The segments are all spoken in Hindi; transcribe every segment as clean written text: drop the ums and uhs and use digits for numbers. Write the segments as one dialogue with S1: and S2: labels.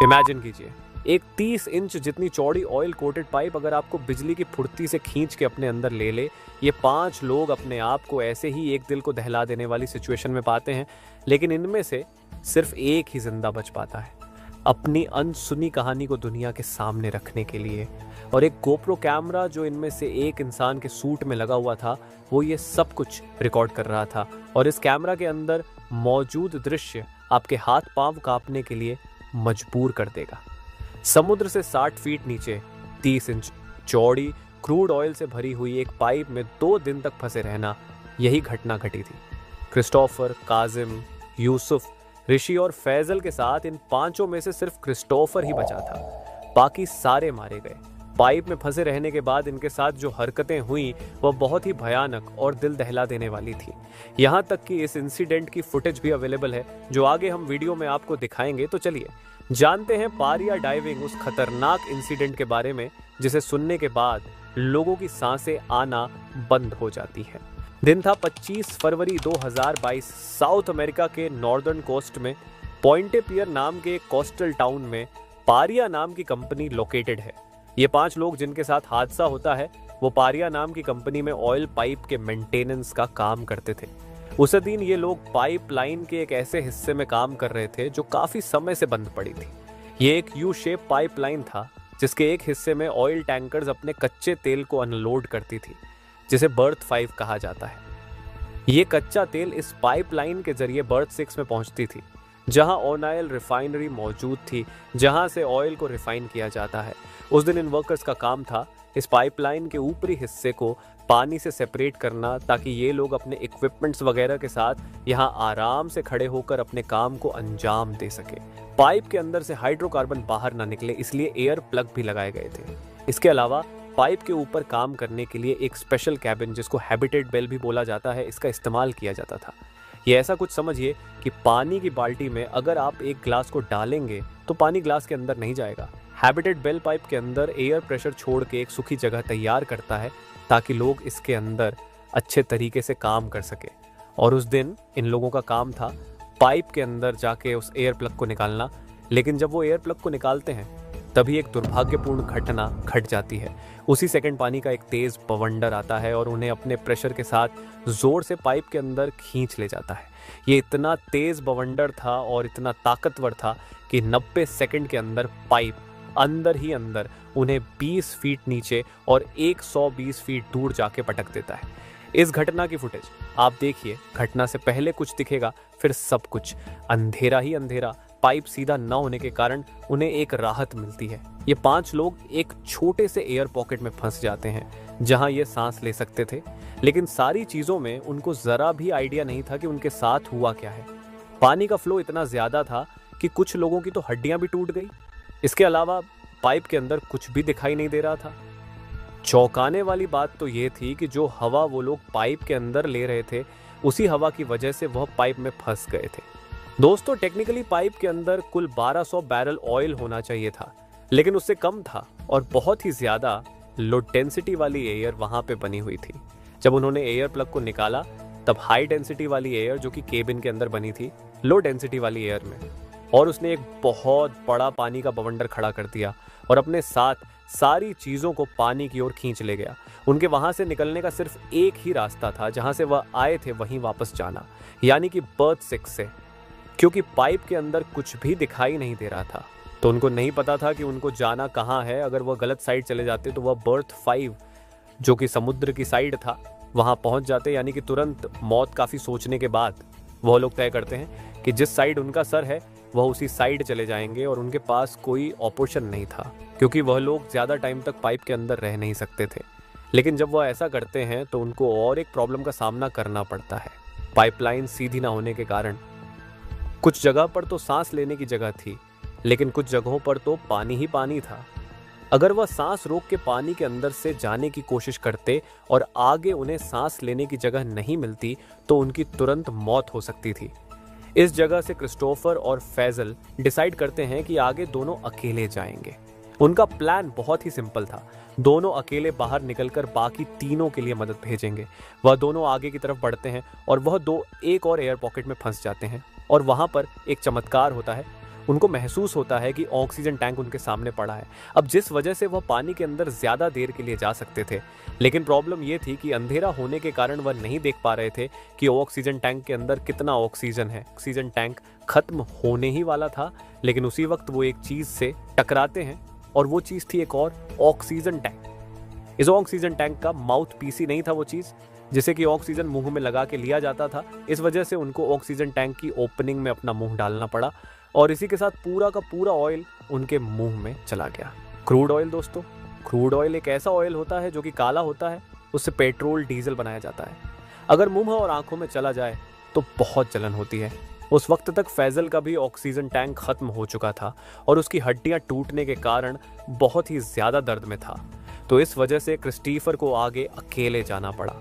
S1: इमेजिन कीजिए, एक 30 इंच जितनी चौड़ी ऑयल कोटेड पाइप अगर आपको बिजली की फुर्ती से खींच के अपने अंदर ले ले। ये 5 लोग अपने आप को ऐसे ही एक दिल को दहला देने वाली सिचुएशन में पाते हैं, लेकिन इनमें से सिर्फ एक ही जिंदा बच पाता है अपनी अनसुनी कहानी को दुनिया के सामने रखने के लिए। और एक गोप्रो कैमरा जो इनमें से एक इंसान के सूट में लगा हुआ था, वो ये सब कुछ रिकॉर्ड कर रहा था। और इस कैमरा के अंदर मौजूद दृश्य आपके हाथ पांव कांपने के लिए मजबूर कर देगा। समुद्र से 60 फीट नीचे 30 इंच चौड़ी क्रूड ऑयल से भरी हुई एक पाइप में 2 दिन तक फंसे रहना, यही घटना घटी थी। क्रिस्टोफर, काजिम, यूसुफ, ऋषि और फैजल के साथ इन 5 में से सिर्फ क्रिस्टोफर ही बचा था, बाकी सारे मारे गए। पाइप में फंसे रहने के बाद इनके साथ जो हरकतें हुई वह बहुत ही भयानक और दिल दहला देने वाली थी। यहाँ तक कि इस इंसिडेंट की फुटेज भी अवेलेबल है, जो आगे हम वीडियो में आपको दिखाएंगे। तो चलिए जानते हैं पारिया डाइविंग उस खतरनाक इंसिडेंट के बारे में, जिसे सुनने के बाद लोगों की सांसें आना बंद हो जाती है। दिन था 25 फरवरी 2022। साउथ अमेरिका के नॉर्दर्न कोस्ट में पॉइंटे पियर नाम के एक कोस्टल टाउन में पारिया नाम की कंपनी लोकेटेड है। ये 5 लोग जिनके साथ हादसा होता है, वो पारिया नाम की कंपनी में ऑयल पाइप के मेंटेनेंस का काम करते थे। उस दिन ये लोग पाइप लाइन के एक ऐसे हिस्से में काम कर रहे थे जो काफी समय से बंद पड़ी थी। ये एक यू शेप पाइप लाइन था, जिसके एक हिस्से में ऑयल टैंकर्स अपने कच्चे तेल को अनलोड करती थी, जिसे बर्थ 5 कहा जाता है। ये कच्चा तेल इस पाइपलाइन के जरिए बर्थ 6 में पहुंचती थी, जहां ओनाइल रिफाइनरी मौजूद थी, जहां से ऑयल को रिफाइन किया जाता है। उस दिन इन वर्कर्स का काम था इस पाइपलाइन के ऊपरी हिस्से को पानी से सेपरेट करना, ताकि ये लोग अपने इक्विपमेंट्स वगैरह के साथ यहाँ आराम से खड़े होकर अपने काम को अंजाम दे सके। पाइप के अंदर से हाइड्रोकार्बन बाहर ना निकले, इसलिए एयर प्लग भी लगाए गए थे। इसके अलावा पाइप के ऊपर काम करने के लिए एक स्पेशल कैबिन, जिसको हैबिटेट बेल भी बोला जाता है, इसका इस्तेमाल किया जाता था। ये ऐसा कुछ समझिए कि पानी की बाल्टी में अगर आप एक ग्लास को डालेंगे तो पानी ग्लास के अंदर नहीं जाएगा। हैबिटेट बेल पाइप के अंदर एयर प्रेशर छोड़ के एक सूखी जगह तैयार करता है, ताकि लोग इसके अंदर अच्छे तरीके से काम कर सके। और उस दिन इन लोगों का काम था पाइप के अंदर जाके उस एयर प्लग को निकालना। लेकिन जब वो एयर प्लग को निकालते हैं, तभी एक दुर्भाग्यपूर्ण घटना घट जाती है। उसी सेकंड पानी का एक तेज बवंडर आता है और उन्हें अपने प्रेशर के साथ जोर से पाइप के अंदर खींच ले जाता है। ये इतना तेज बवंडर था और इतना ताकतवर था कि 90 सेकंड के अंदर पाइप अंदर ही अंदर उन्हें 20 फीट नीचे और 120 फीट दूर जाके पटक देता है। इस घटना की फुटेज आप देखिए। घटना से पहले कुछ दिखेगा, फिर सब कुछ अंधेरा ही अंधेरा। पाइप सीधा न होने के कारण उन्हें एक राहत मिलती है। ये 5 लोग एक छोटे से एयर पॉकेट में फंस जाते हैं, जहां ये सांस ले सकते थे। लेकिन सारी चीजों में उनको जरा भी आइडिया नहीं था कि उनके साथ हुआ क्या है। पानी का फ्लो इतना ज्यादा था कि कुछ लोगों की तो हड्डियां भी टूट गई। इसके अलावा पाइप के अंदर कुछ भी दिखाई नहीं दे रहा था। चौंकाने वाली बात तो ये थी कि जो हवा वो लोग पाइप के अंदर ले रहे थे, उसी हवा की वजह से वह पाइप में फंस गए थे। दोस्तों, टेक्निकली पाइप के अंदर कुल 1200 बैरल ऑयल होना चाहिए था, लेकिन उससे कम था और बहुत ही ज्यादा लो डेंसिटी वाली एयर वहां पे बनी हुई थी। जब उन्होंने एयर प्लग को निकाला, तब हाई डेंसिटी वाली एयर जो कि केबिन के अंदर बनी थी, लो डेंसिटी वाली एयर में, और उसने एक बहुत बड़ा पानी का बवंडर खड़ा कर दिया और अपने साथ सारी चीजों को पानी की ओर खींच ले गया। उनके वहां से निकलने का सिर्फ एक ही रास्ता था, जहां से वह आए थे वहीं वापस जाना, यानी कि बर्थ 6 से। क्योंकि पाइप के अंदर कुछ भी दिखाई नहीं दे रहा था, तो उनको नहीं पता था कि उनको जाना कहाँ है। अगर वह गलत साइड चले जाते तो वह बर्थ 5, जो कि समुद्र की साइड था, वहां पहुंच जाते। यानी कि तुरंत मौत। काफी सोचने के बाद वह लोग तय करते हैं कि जिस साइड उनका सर है वह उसी साइड चले जाएंगे, और उनके पास कोई ऑप्शन नहीं था, क्योंकि वह लोग ज्यादा टाइम तक पाइप के अंदर रह नहीं सकते थे। लेकिन जब वह ऐसा करते हैं तो उनको और एक प्रॉब्लम का सामना करना पड़ता है। पाइपलाइन सीधी ना होने के कारण कुछ जगह पर तो सांस लेने की जगह थी, लेकिन कुछ जगहों पर तो पानी ही पानी था। अगर वह सांस रोक के पानी के अंदर से जाने की कोशिश करते और आगे उन्हें सांस लेने की जगह नहीं मिलती, तो उनकी तुरंत मौत हो सकती थी। इस जगह से क्रिस्टोफर और फैजल डिसाइड करते हैं कि आगे दोनों अकेले जाएंगे। उनका प्लान बहुत ही सिंपल था। दोनों अकेले बाहर निकलकर बाकी तीनों के लिए मदद भेजेंगे। वह दोनों आगे की तरफ बढ़ते हैं और वह दो एक और एयर पॉकेट में फंस जाते हैं। और वहां पर एक चमत्कार होता है। उनको महसूस होता है कि ऑक्सीजन टैंक उनके सामने पड़ा है। अब जिस वजह से वह पानी के अंदर ज़्यादा देर के लिए जा सकते थे, लेकिन प्रॉब्लम ये थी कि अंधेरा होने के कारण वह नहीं देख पा रहे थे कि ऑक्सीजन टैंक के अंदर कितना ऑक्सीजन है। ऑक्सीजन टैंक खत्म होने ही वाला था, लेकिन उसी वक्त वो एक चीज़ से टकराते हैं और वो चीज़ थी एक और ऑक्सीजन टैंक। इस ऑक्सीजन टैंक का माउथ पीस ही नहीं था वो चीज़ जिसे कि ऑक्सीजन मुंह में लगा के लिया जाता था। इस वजह से उनको ऑक्सीजन टैंक की ओपनिंग में अपना मुंह डालना पड़ा और इसी के साथ पूरा का पूरा ऑयल उनके मुंह में चला गया। क्रूड ऑयल दोस्तों, क्रूड ऑयल एक ऐसा ऑयल होता है जो कि काला होता है, उससे पेट्रोल डीजल बनाया जाता है। अगर मुंह और आंखों में चला जाए तो बहुत जलन होती है। उस वक्त तक फैजल का भी ऑक्सीजन टैंक खत्म हो चुका था और उसकी हड्डियां टूटने के कारण बहुत ही ज्यादा दर्द में था। तो इस वजह से क्रिस्टीफर को आगे अकेले जाना पड़ा।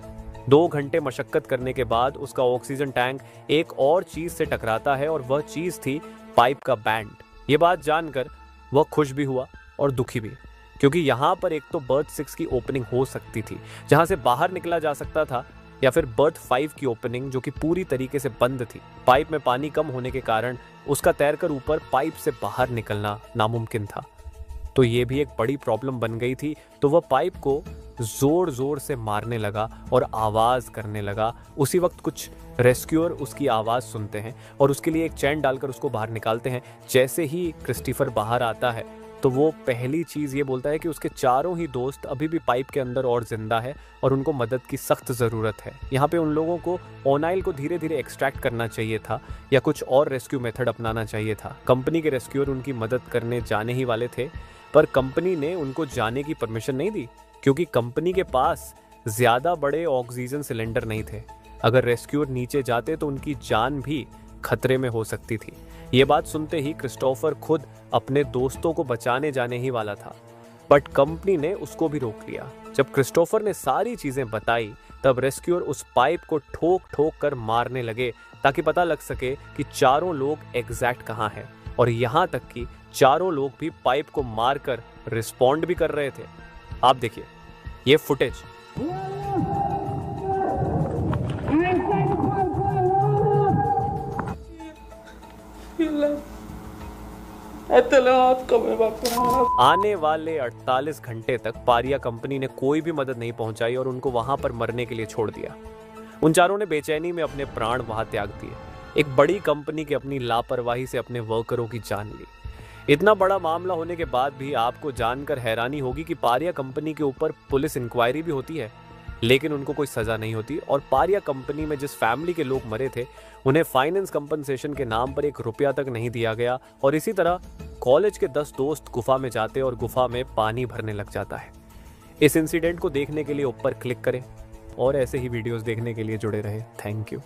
S1: 2 घंटे मशक्कत करने के बाद उसका ऑक्सीजन टैंक एक और चीज से टकराता है और वह चीज थी पाइप का बैंड। ये बात जानकर वह खुश भी हुआ और दुखी भी, क्योंकि यहाँ पर एक तो बर्थ 6 की ओपनिंग हो सकती थी जहाँ से बाहर निकला जा सकता था, या फिर बर्थ 5 की ओपनिंग जो कि पूरी तरीके से बंद थी। पाइप में पानी कम होने के कारण उसका तैरकर ऊपर पाइप से बाहर निकलना नामुमकिन था। तो ये भी एक बड़ी प्रॉब्लम बन गई थी। तो वह पाइप को जोर जोर से मारने लगा और आवाज़ करने लगा। उसी वक्त कुछ रेस्क्यूअर उसकी आवाज़ सुनते हैं और उसके लिए एक चैन डालकर उसको बाहर निकालते हैं। जैसे ही क्रिस्टीफर बाहर आता है तो वो पहली चीज़ ये बोलता है कि उसके चारों ही दोस्त अभी भी पाइप के अंदर और जिंदा है और उनको मदद की सख्त ज़रूरत है। यहाँ पे उन लोगों को ओनाइल को धीरे धीरे एक्सट्रैक्ट करना चाहिए था या कुछ और रेस्क्यू मेथड अपनाना चाहिए था। कंपनी के रेस्क्यूअर उनकी मदद करने जाने ही वाले थे, पर कंपनी ने उनको जाने की परमिशन नहीं दी क्योंकि कंपनी के पास ज़्यादा बड़े ऑक्सीजन सिलेंडर नहीं थे। अगर रेस्क्यूअर नीचे जाते तो उनकी जान भी खतरे में हो सकती थी। ये बात सुनते ही क्रिस्टोफर खुद अपने दोस्तों को बचाने जाने ही वाला था, बट कंपनी ने उसको भी रोक लिया। जब क्रिस्टोफर ने सारी चीजें बताई तब रेस्क्यूअर उस पाइप को ठोक ठोक कर मारने लगे ताकि पता लग सके कि चारों लोग एग्जैक्ट कहाँ हैं, और यहाँ तक कि चारों लोग भी पाइप को मारकर रिस्पॉन्ड भी कर रहे थे। आप देखिए ये फुटेज। आने वाले 48 घंटे तक पारिया कंपनी ने कोई भी मदद नहीं पहुंचाई और उनको वहां पर मरने के लिए छोड़ दिया। उन चारों ने बेचैनी में अपने प्राण वहां त्याग दिए। एक बड़ी कंपनी की अपनी लापरवाही से अपने वर्करों की जान ली। इतना बड़ा मामला होने के बाद भी आपको जानकर हैरानी होगी कि पारिया कंपनी के ऊपर पुलिस इंक्वायरी भी होती है, लेकिन उनको कोई सजा नहीं होती। और पारिया कंपनी में जिस फैमिली के लोग मरे थे उन्हें फाइनेंस कंपनसेशन के नाम पर 1 रुपया तक नहीं दिया गया। और इसी तरह कॉलेज के 10 दोस्त गुफा में जाते और गुफा में पानी भरने लग जाता है। इस इंसिडेंट को देखने के लिए ऊपर क्लिक करें और ऐसे ही वीडियोस देखने के लिए जुड़े रहे। Thank you.